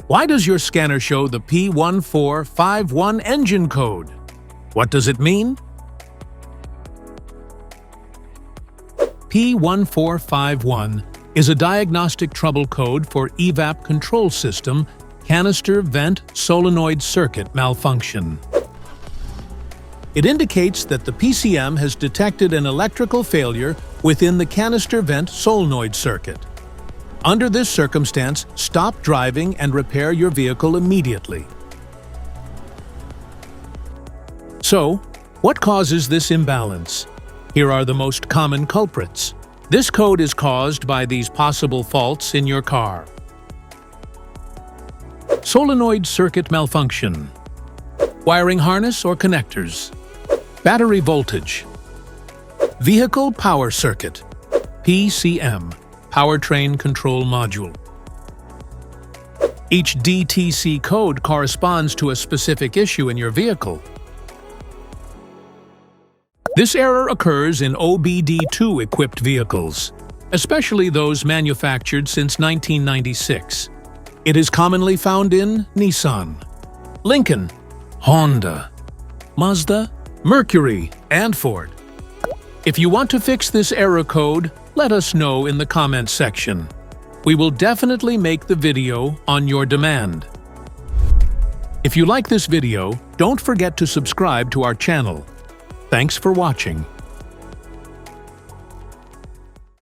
Why does your scanner show the P1451 engine code? What does it mean? P1451 is a diagnostic trouble code for EVAP control system canister vent solenoid circuit malfunction. It indicates that the PCM has detected an electrical failure within the canister vent solenoid circuit. Under this circumstance, stop driving and repair your vehicle immediately. So, what causes this imbalance? Here are the most common culprits. This code is caused by these possible faults in your car. Solenoid circuit malfunction. Wiring harness or connectors. Battery voltage. Vehicle power circuit. PCM. Powertrain Control Module. Each DTC code corresponds to a specific issue in your vehicle. This error occurs in OBD2-equipped vehicles, especially those manufactured since 1996. It is commonly found in Nissan, Lincoln, Honda, Mazda, Mercury, and Ford. If you want to fix this error code, let us know in the comments section. We will definitely make the video on your demand. If you like this video, don't forget to subscribe to our channel. Thanks for watching.